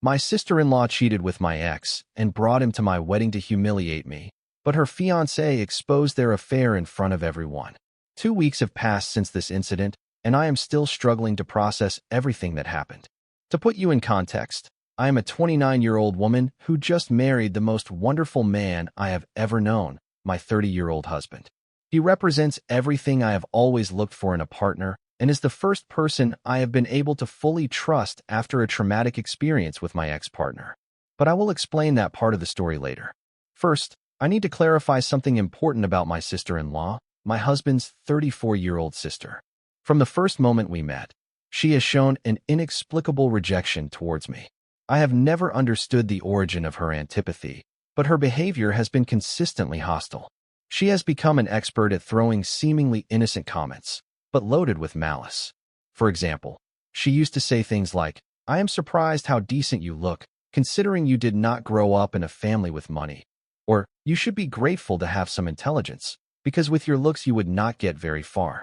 My sister-in-law cheated with my ex and brought him to my wedding to humiliate me, but her fiancé exposed their affair in front of everyone. 2 weeks have passed since this incident, and I am still struggling to process everything that happened. To put you in context, I am a 29-year-old woman who just married the most wonderful man I have ever known, my 30-year-old husband. He represents everything I have always looked for in a partner and is the first person I have been able to fully trust after a traumatic experience with my ex-partner. But I will explain that part of the story later. First, I need to clarify something important about my sister-in-law, my husband's 34-year-old sister. From the first moment we met, she has shown an inexplicable rejection towards me. I have never understood the origin of her antipathy, but her behavior has been consistently hostile. She has become an expert at throwing seemingly innocent comments, but loaded with malice. For example, she used to say things like, "I am surprised how decent you look, considering you did not grow up in a family with money," or "You should be grateful to have some intelligence, because with your looks you would not get very far."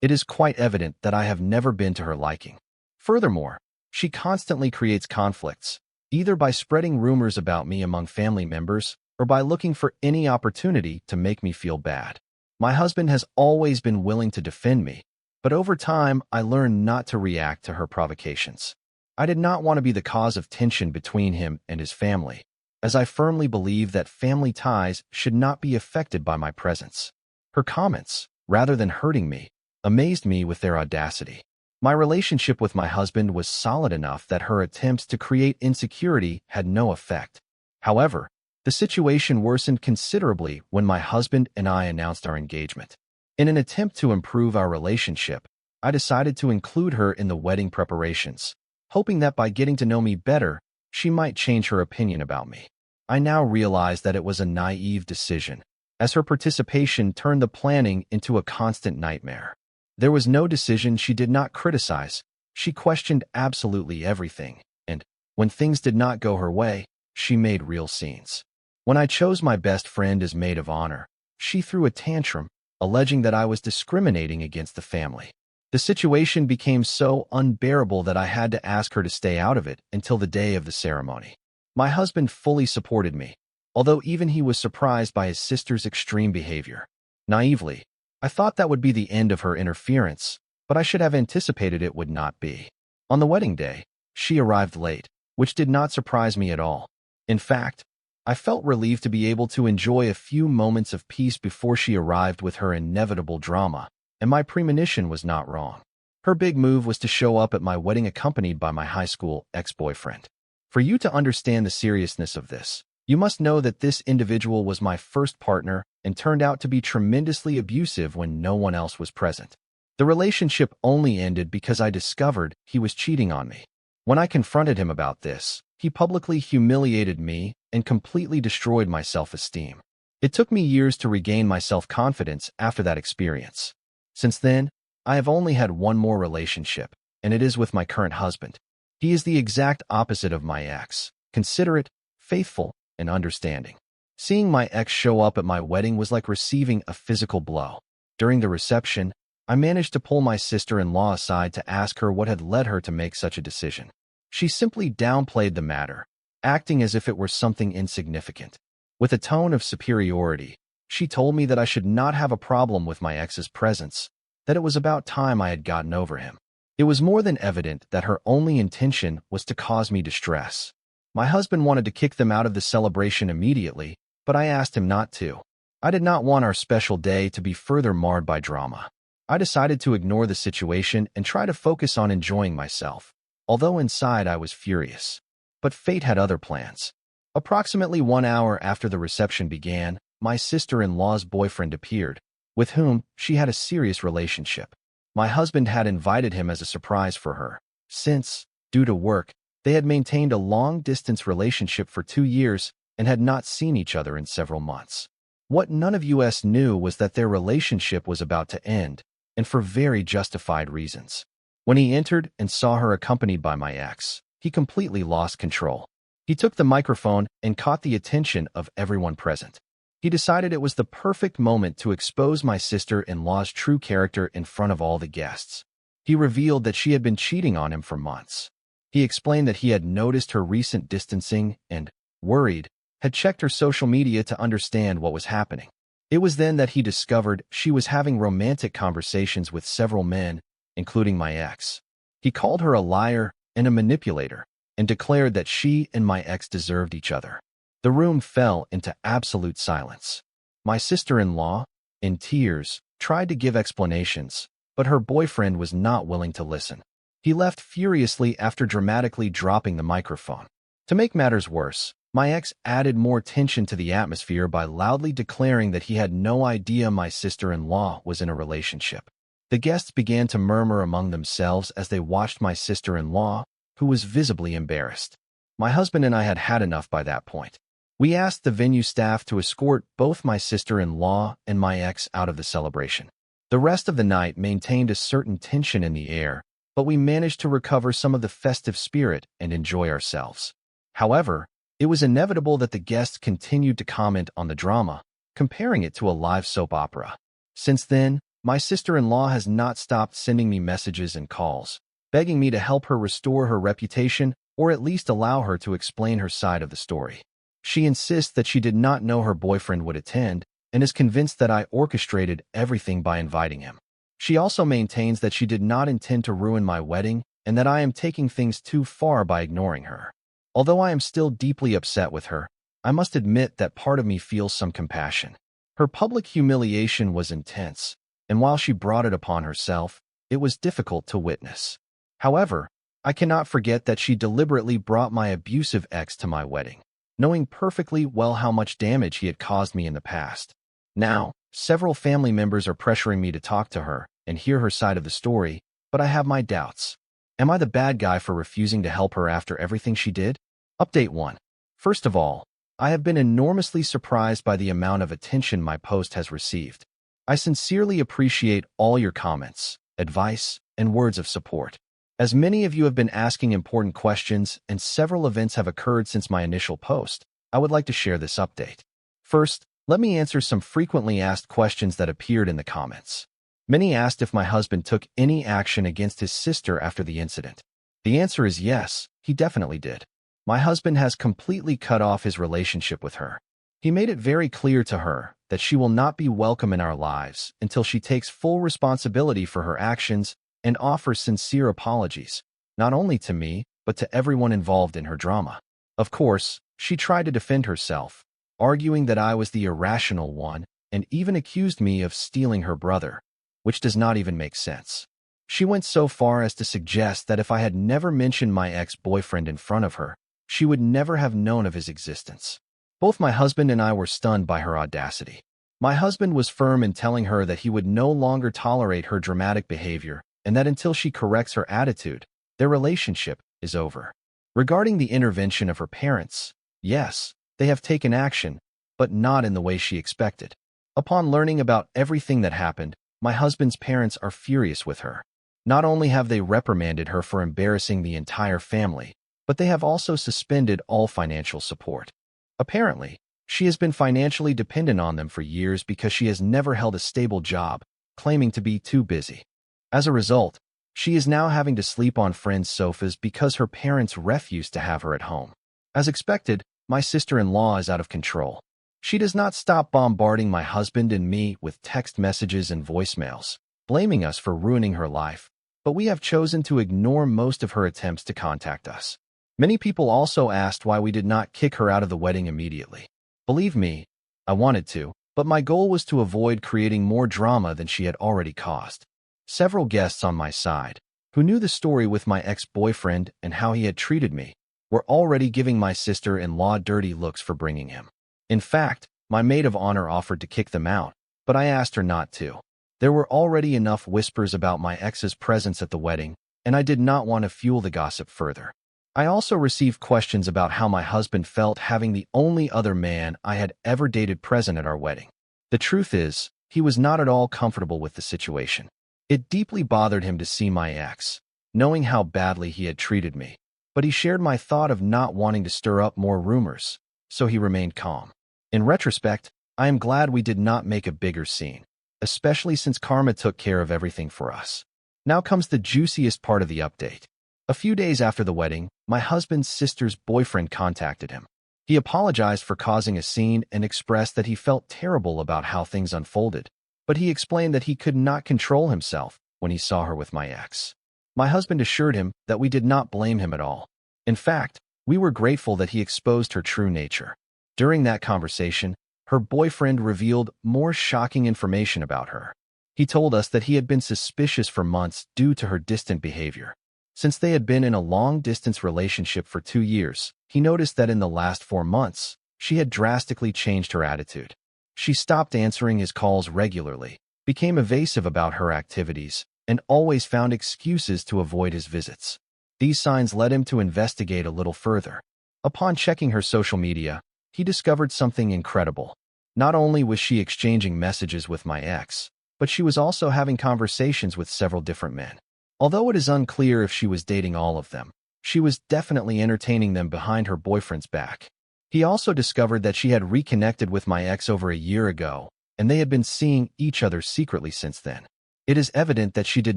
It is quite evident that I have never been to her liking. Furthermore, she constantly creates conflicts, either by spreading rumors about me among family members or by looking for any opportunity to make me feel bad. My husband has always been willing to defend me, but over time I learned not to react to her provocations. I did not want to be the cause of tension between him and his family, as I firmly believe that family ties should not be affected by my presence. Her comments, rather than hurting me, amazed me with their audacity. My relationship with my husband was solid enough that her attempts to create insecurity had no effect. However, the situation worsened considerably when my husband and I announced our engagement. In an attempt to improve our relationship, I decided to include her in the wedding preparations, hoping that by getting to know me better, she might change her opinion about me. I now realize that it was a naive decision, as her participation turned the planning into a constant nightmare. There was no decision she did not criticize. She questioned absolutely everything, and when things did not go her way, she made real scenes. When I chose my best friend as maid of honor, she threw a tantrum, alleging that I was discriminating against the family. The situation became so unbearable that I had to ask her to stay out of it until the day of the ceremony. My husband fully supported me, although even he was surprised by his sister's extreme behavior. Naively, I thought that would be the end of her interference, but I should have anticipated it would not be. On the wedding day, she arrived late, which did not surprise me at all. In fact, I felt relieved to be able to enjoy a few moments of peace before she arrived with her inevitable drama, and my premonition was not wrong. Her big move was to show up at my wedding accompanied by my high school ex-boyfriend. For you to understand the seriousness of this, you must know that this individual was my first partner and turned out to be tremendously abusive when no one else was present. The relationship only ended because I discovered he was cheating on me. When I confronted him about this, he publicly humiliated me and completely destroyed my self-esteem. It took me years to regain my self-confidence after that experience. Since then, I have only had one more relationship, and it is with my current husband. He is the exact opposite of my ex, considerate, faithful, and understanding. Seeing my ex show up at my wedding was like receiving a physical blow. During the reception, I managed to pull my sister-in-law aside to ask her what had led her to make such a decision. She simply downplayed the matter, acting as if it were something insignificant. With a tone of superiority, she told me that I should not have a problem with my ex's presence, that it was about time I had gotten over him. It was more than evident that her only intention was to cause me distress. My husband wanted to kick them out of the celebration immediately, but I asked him not to. I did not want our special day to be further marred by drama. I decided to ignore the situation and try to focus on enjoying myself, although inside I was furious. But fate had other plans. Approximately 1 hour after the reception began, my sister-in-law's boyfriend appeared, with whom she had a serious relationship. My husband had invited him as a surprise for her, since, due to work, they had maintained a long-distance relationship for 2 years and had not seen each other in several months. What none of us knew was that their relationship was about to end, and for very justified reasons. When he entered and saw her accompanied by my ex, he completely lost control. He took the microphone and caught the attention of everyone present. He decided it was the perfect moment to expose my sister-in-law's true character in front of all the guests. He revealed that she had been cheating on him for months. He explained that he had noticed her recent distancing and, worried, had checked her social media to understand what was happening. It was then that he discovered she was having romantic conversations with several men, including my ex. He called her a liar and a manipulator, and declared that she and my ex deserved each other. The room fell into absolute silence. My sister-in-law, in tears, tried to give explanations, but her boyfriend was not willing to listen. He left furiously after dramatically dropping the microphone. To make matters worse, my ex added more tension to the atmosphere by loudly declaring that he had no idea my sister-in-law was in a relationship. The guests began to murmur among themselves as they watched my sister-in-law, who was visibly embarrassed. My husband and I had had enough by that point. We asked the venue staff to escort both my sister-in-law and my ex out of the celebration. The rest of the night maintained a certain tension in the air, but we managed to recover some of the festive spirit and enjoy ourselves. However, it was inevitable that the guests continued to comment on the drama, comparing it to a live soap opera. Since then, my sister-in-law has not stopped sending me messages and calls, begging me to help her restore her reputation or at least allow her to explain her side of the story. She insists that she did not know her boyfriend would attend and is convinced that I orchestrated everything by inviting him. She also maintains that she did not intend to ruin my wedding and that I am taking things too far by ignoring her. Although I am still deeply upset with her, I must admit that part of me feels some compassion. Her public humiliation was intense, and while she brought it upon herself, it was difficult to witness. However, I cannot forget that she deliberately brought my abusive ex to my wedding, knowing perfectly well how much damage he had caused me in the past. Now, several family members are pressuring me to talk to her and hear her side of the story, but I have my doubts. Am I the bad guy for refusing to help her after everything she did? Update 1. First of all, I have been enormously surprised by the amount of attention my post has received. I sincerely appreciate all your comments, advice, and words of support. As many of you have been asking important questions and several events have occurred since my initial post, I would like to share this update. First, let me answer some frequently asked questions that appeared in the comments. Many asked if my husband took any action against his sister after the incident. The answer is yes, he definitely did. My husband has completely cut off his relationship with her. He made it very clear to her that she will not be welcome in our lives until she takes full responsibility for her actions and offers sincere apologies, not only to me, but to everyone involved in her drama. Of course, she tried to defend herself, arguing that I was the irrational one and even accused me of stealing her brother, which does not even make sense. She went so far as to suggest that if I had never mentioned my ex-boyfriend in front of her, she would never have known of his existence. Both my husband and I were stunned by her audacity. My husband was firm in telling her that he would no longer tolerate her dramatic behavior and that until she corrects her attitude, their relationship is over. Regarding the intervention of her parents, yes, they have taken action, but not in the way she expected. Upon learning about everything that happened, my husband's parents are furious with her. Not only have they reprimanded her for embarrassing the entire family, but they have also suspended all financial support. Apparently, she has been financially dependent on them for years because she has never held a stable job, claiming to be too busy. As a result, she is now having to sleep on friends' sofas because her parents refuse to have her at home. As expected, my sister-in-law is out of control. She does not stop bombarding my husband and me with text messages and voicemails, blaming us for ruining her life, but we have chosen to ignore most of her attempts to contact us. Many people also asked why we did not kick her out of the wedding immediately. Believe me, I wanted to, but my goal was to avoid creating more drama than she had already caused. Several guests on my side, who knew the story with my ex-boyfriend and how he had treated me, were already giving my sister-in-law dirty looks for bringing him. In fact, my maid of honor offered to kick them out, but I asked her not to. There were already enough whispers about my ex's presence at the wedding, and I did not want to fuel the gossip further. I also received questions about how my husband felt having the only other man I had ever dated present at our wedding. The truth is, he was not at all comfortable with the situation. It deeply bothered him to see my ex, knowing how badly he had treated me, but he shared my thought of not wanting to stir up more rumors, so he remained calm. In retrospect, I am glad we did not make a bigger scene, especially since karma took care of everything for us. Now comes the juiciest part of the update. A few days after the wedding, my husband's sister's boyfriend contacted him. He apologized for causing a scene and expressed that he felt terrible about how things unfolded, but he explained that he could not control himself when he saw her with my ex. My husband assured him that we did not blame him at all. In fact, we were grateful that he exposed her true nature. During that conversation, her boyfriend revealed more shocking information about her. He told us that he had been suspicious for months due to her distant behavior. Since they had been in a long-distance relationship for 2 years, he noticed that in the last 4 months, she had drastically changed her attitude. She stopped answering his calls regularly, became evasive about her activities, and always found excuses to avoid his visits. These signs led him to investigate a little further. Upon checking her social media, he discovered something incredible. Not only was she exchanging messages with my ex, but she was also having conversations with several different men. Although it is unclear if she was dating all of them, she was definitely entertaining them behind her boyfriend's back. He also discovered that she had reconnected with my ex over a year ago, and they had been seeing each other secretly since then. It is evident that she did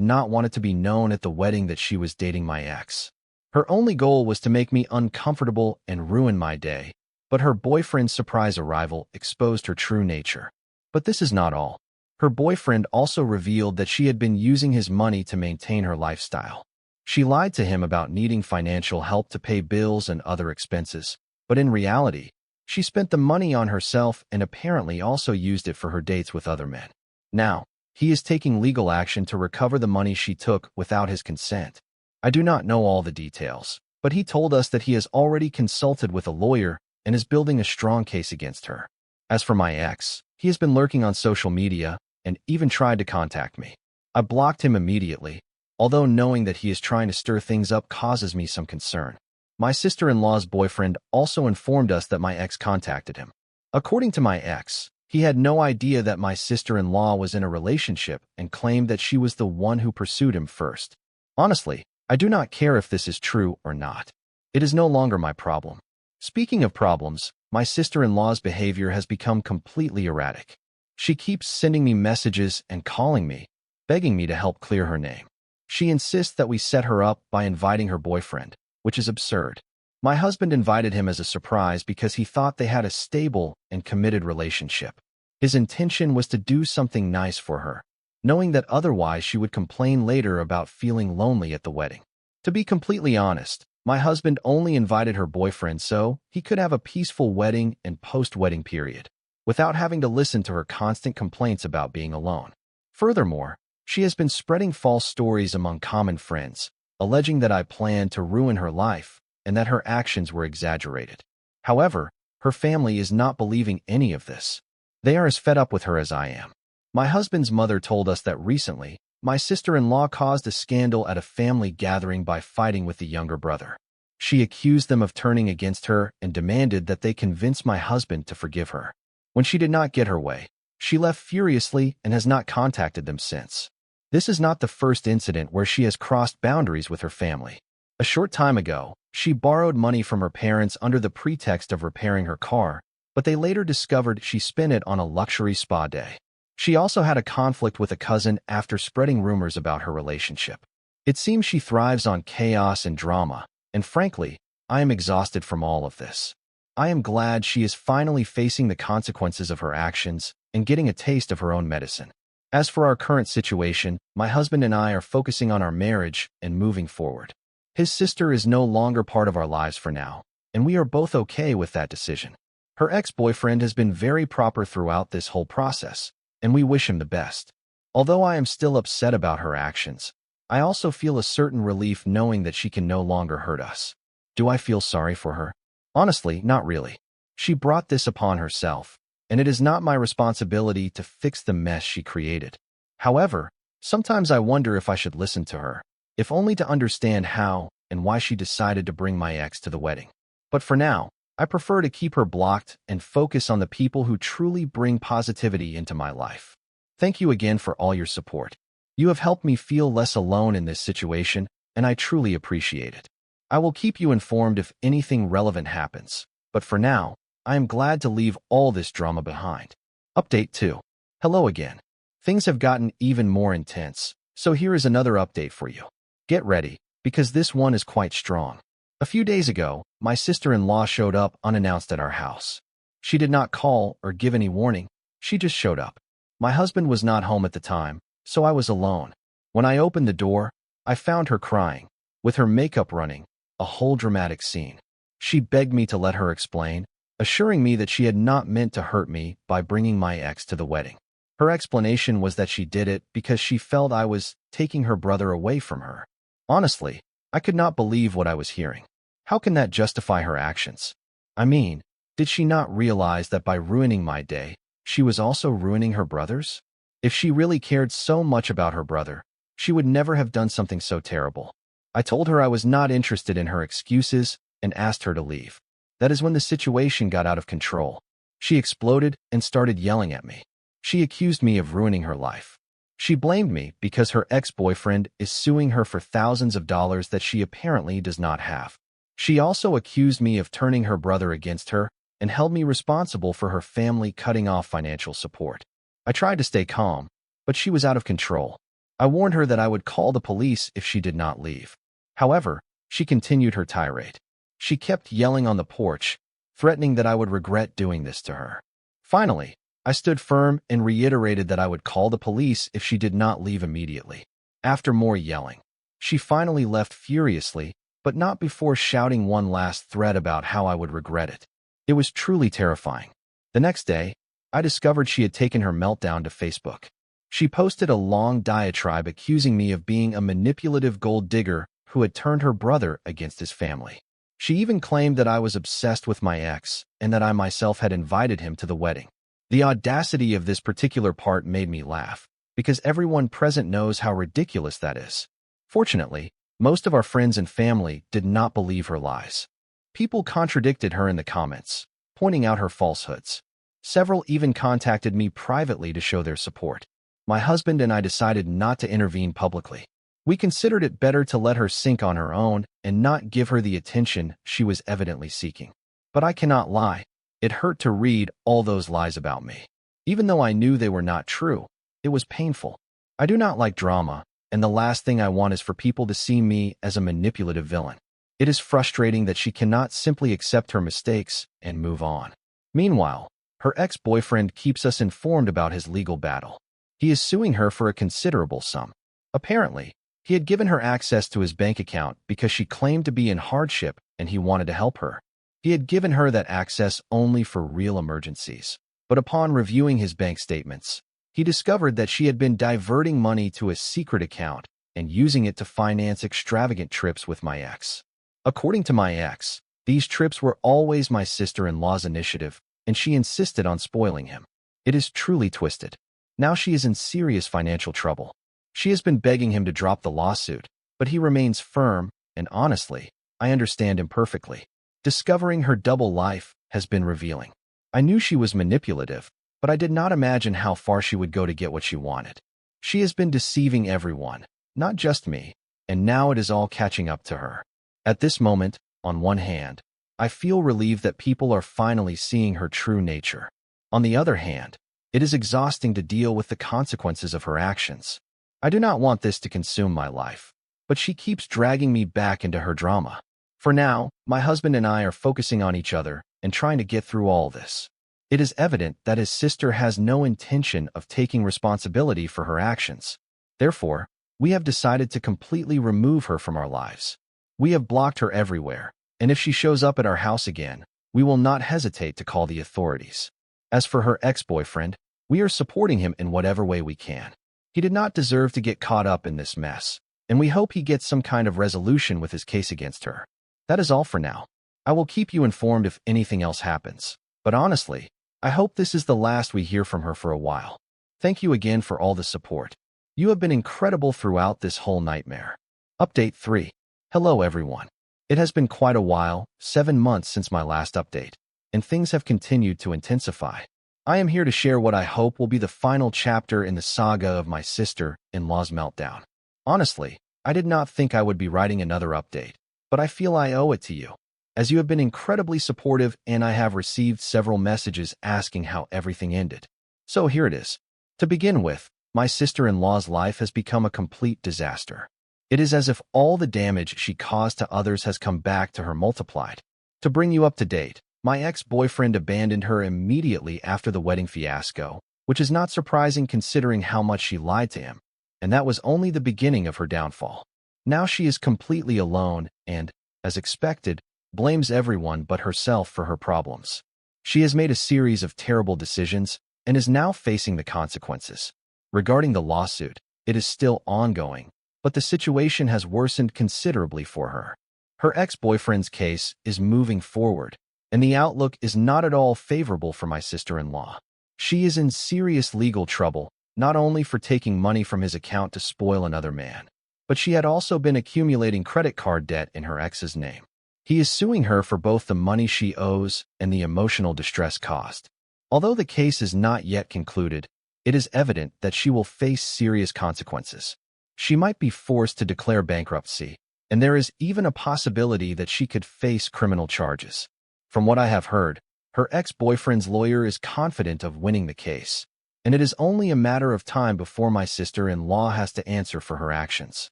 not want it to be known at the wedding that she was dating my ex. Her only goal was to make me uncomfortable and ruin my day, but her boyfriend's surprise arrival exposed her true nature. But this is not all. Her boyfriend also revealed that she had been using his money to maintain her lifestyle. She lied to him about needing financial help to pay bills and other expenses, but in reality, she spent the money on herself and apparently also used it for her dates with other men. Now, he is taking legal action to recover the money she took without his consent. I do not know all the details, but he told us that he has already consulted with a lawyer and is building a strong case against her. As for my ex, he has been lurking on social media and even tried to contact me. I blocked him immediately, although knowing that he is trying to stir things up causes me some concern. My sister-in-law's boyfriend also informed us that my ex contacted him. According to my ex, he had no idea that my sister-in-law was in a relationship and claimed that she was the one who pursued him first. Honestly, I do not care if this is true or not. It is no longer my problem. Speaking of problems, my sister-in-law's behavior has become completely erratic. She keeps sending me messages and calling me, begging me to help clear her name. She insists that we set her up by inviting her boyfriend, which is absurd. My husband invited him as a surprise because he thought they had a stable and committed relationship. His intention was to do something nice for her, knowing that otherwise she would complain later about feeling lonely at the wedding. To be completely honest, my husband only invited her boyfriend so he could have a peaceful wedding and post-wedding period, without having to listen to her constant complaints about being alone. Furthermore, she has been spreading false stories among common friends, alleging that I planned to ruin her life and that her actions were exaggerated. However, her family is not believing any of this. They are as fed up with her as I am. My husband's mother told us that recently, my sister-in-law caused a scandal at a family gathering by fighting with the younger brother. She accused them of turning against her and demanded that they convince my husband to forgive her. When she did not get her way, she left furiously and has not contacted them since. This is not the first incident where she has crossed boundaries with her family. A short time ago, she borrowed money from her parents under the pretext of repairing her car, but they later discovered she spent it on a luxury spa day. She also had a conflict with a cousin after spreading rumors about her relationship. It seems she thrives on chaos and drama, and frankly, I am exhausted from all of this. I am glad she is finally facing the consequences of her actions and getting a taste of her own medicine. As for our current situation, my husband and I are focusing on our marriage and moving forward. His sister is no longer part of our lives for now, and we are both okay with that decision. Her ex-boyfriend has been very proper throughout this whole process, and we wish him the best. Although I am still upset about her actions, I also feel a certain relief knowing that she can no longer hurt us. Do I feel sorry for her? Honestly, not really. She brought this upon herself, and it is not my responsibility to fix the mess she created. However, sometimes I wonder if I should listen to her, if only to understand how and why she decided to bring my ex to the wedding. But for now, I prefer to keep her blocked and focus on the people who truly bring positivity into my life. Thank you again for all your support. You have helped me feel less alone in this situation, and I truly appreciate it. I will keep you informed if anything relevant happens, but for now, I am glad to leave all this drama behind. Update 2. Hello again. Things have gotten even more intense, so here is another update for you. Get ready, because this one is quite strong. A few days ago, my sister-in-law showed up unannounced at our house. She did not call or give any warning. She just showed up. My husband was not home at the time, so I was alone. When I opened the door, I found her crying, with her makeup running, a whole dramatic scene. She begged me to let her explain, assuring me that she had not meant to hurt me by bringing my ex to the wedding. Her explanation was that she did it because she felt I was taking her brother away from her. Honestly, I could not believe what I was hearing. How can that justify her actions? I mean, did she not realize that by ruining my day, she was also ruining her brother's? If she really cared so much about her brother, she would never have done something so terrible. I told her I was not interested in her excuses and asked her to leave. That is when the situation got out of control. She exploded and started yelling at me. She accused me of ruining her life. She blamed me because her ex-boyfriend is suing her for thousands of dollars that she apparently does not have. She also accused me of turning her brother against her and held me responsible for her family cutting off financial support. I tried to stay calm, but she was out of control. I warned her that I would call the police if she did not leave. However, she continued her tirade. She kept yelling on the porch, threatening that I would regret doing this to her. Finally, I stood firm and reiterated that I would call the police if she did not leave immediately. After more yelling, she finally left furiously, but not before shouting one last threat about how I would regret it. It was truly terrifying. The next day, I discovered she had taken her meltdown to Facebook. She posted a long diatribe accusing me of being a manipulative gold digger who had turned her brother against his family. She even claimed that I was obsessed with my ex and that I myself had invited him to the wedding. The audacity of this particular part made me laugh, because everyone present knows how ridiculous that is. Fortunately, most of our friends and family did not believe her lies. People contradicted her in the comments, pointing out her falsehoods. Several even contacted me privately to show their support. My husband and I decided not to intervene publicly. We considered it better to let her sink on her own and not give her the attention she was evidently seeking. But I cannot lie. It hurt to read all those lies about me. Even though I knew they were not true, it was painful. I do not like drama, and the last thing I want is for people to see me as a manipulative villain. It is frustrating that she cannot simply accept her mistakes and move on. Meanwhile, her ex-boyfriend keeps us informed about his legal battle. He is suing her for a considerable sum. Apparently, he had given her access to his bank account because she claimed to be in hardship and he wanted to help her. He had given her that access only for real emergencies. But upon reviewing his bank statements, he discovered that she had been diverting money to a secret account and using it to finance extravagant trips with my ex. According to my ex, these trips were always my sister-in-law's initiative, and she insisted on spoiling him. It is truly twisted. Now she is in serious financial trouble. She has been begging him to drop the lawsuit, but he remains firm, and honestly, I understand him perfectly. Discovering her double life has been revealing. I knew she was manipulative, but I did not imagine how far she would go to get what she wanted. She has been deceiving everyone, not just me, and now it is all catching up to her. At this moment, on one hand, I feel relieved that people are finally seeing her true nature. On the other hand, it is exhausting to deal with the consequences of her actions. I do not want this to consume my life, but she keeps dragging me back into her drama. For now, my husband and I are focusing on each other and trying to get through all this. It is evident that his sister has no intention of taking responsibility for her actions. Therefore, we have decided to completely remove her from our lives. We have blocked her everywhere, and if she shows up at our house again, we will not hesitate to call the authorities. As for her ex-boyfriend, we are supporting him in whatever way we can. He did not deserve to get caught up in this mess, and we hope he gets some kind of resolution with his case against her. That is all for now. I will keep you informed if anything else happens, but honestly, I hope this is the last we hear from her for a while. Thank you again for all the support. You have been incredible throughout this whole nightmare. Update 3. Hello everyone. It has been quite a while, 7 months since my last update, and things have continued to intensify. I am here to share what I hope will be the final chapter in the saga of my sister-in-law's meltdown. Honestly, I did not think I would be writing another update, but I feel I owe it to you, as you have been incredibly supportive and I have received several messages asking how everything ended. So here it is. To begin with, my sister-in-law's life has become a complete disaster. It is as if all the damage she caused to others has come back to her multiplied. To bring you up to date, my ex-boyfriend abandoned her immediately after the wedding fiasco, which is not surprising considering how much she lied to him, and that was only the beginning of her downfall. Now she is completely alone and, as expected, blames everyone but herself for her problems. She has made a series of terrible decisions and is now facing the consequences. Regarding the lawsuit, it is still ongoing, but the situation has worsened considerably for her. Her ex-boyfriend's case is moving forward, and the outlook is not at all favorable for my sister-in-law. She is in serious legal trouble, not only for taking money from his account to spoil another man, but she had also been accumulating credit card debt in her ex's name. He is suing her for both the money she owes and the emotional distress caused. Although the case is not yet concluded, it is evident that she will face serious consequences. She might be forced to declare bankruptcy, and there is even a possibility that she could face criminal charges. From what I have heard, her ex-boyfriend's lawyer is confident of winning the case, and it is only a matter of time before my sister-in-law has to answer for her actions.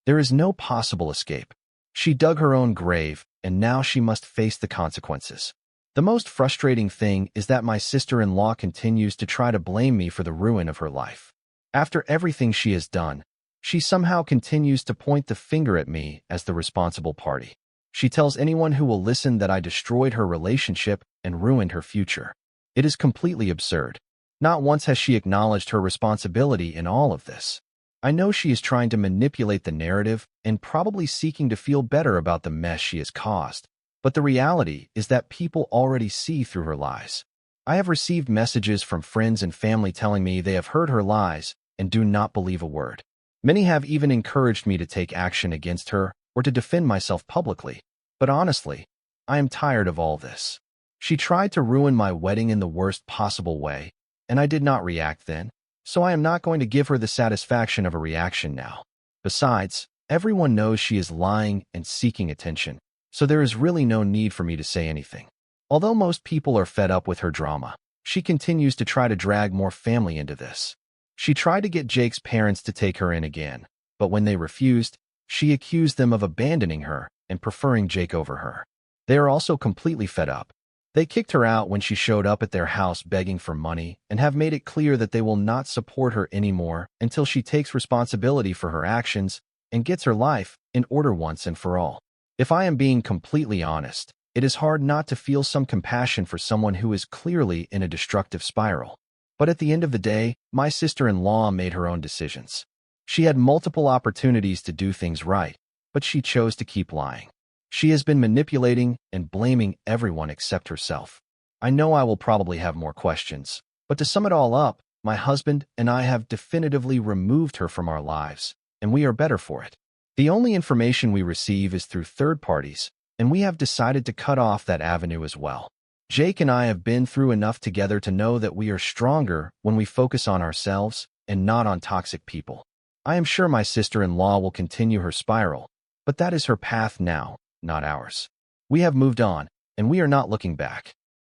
There is no possible escape. She dug her own grave, and now she must face the consequences. The most frustrating thing is that my sister-in-law continues to try to blame me for the ruin of her life. After everything she has done, she somehow continues to point the finger at me as the responsible party. She tells anyone who will listen that I destroyed her relationship and ruined her future. It is completely absurd. Not once has she acknowledged her responsibility in all of this. I know she is trying to manipulate the narrative and probably seeking to feel better about the mess she has caused. But the reality is that people already see through her lies. I have received messages from friends and family telling me they have heard her lies and do not believe a word. Many have even encouraged me to take action against her or to defend myself publicly. But honestly, I am tired of all this. She tried to ruin my wedding in the worst possible way, and I did not react then, so I am not going to give her the satisfaction of a reaction now. Besides, everyone knows she is lying and seeking attention, so there is really no need for me to say anything. Although most people are fed up with her drama, she continues to try to drag more family into this. She tried to get Jake's parents to take her in again, but when they refused, she accused them of abandoning her and preferring Jake over her. They are also completely fed up. They kicked her out when she showed up at their house begging for money and have made it clear that they will not support her anymore until she takes responsibility for her actions and gets her life in order once and for all. If I am being completely honest, it is hard not to feel some compassion for someone who is clearly in a destructive spiral. But at the end of the day, my sister-in-law made her own decisions. She had multiple opportunities to do things right, but she chose to keep lying. She has been manipulating and blaming everyone except herself. I know I will probably have more questions, but to sum it all up, my husband and I have definitively removed her from our lives, and we are better for it. The only information we receive is through third parties, and we have decided to cut off that avenue as well. Jake and I have been through enough together to know that we are stronger when we focus on ourselves and not on toxic people. I am sure my sister-in-law will continue her spiral, but that is her path now, not ours. We have moved on, and we are not looking back.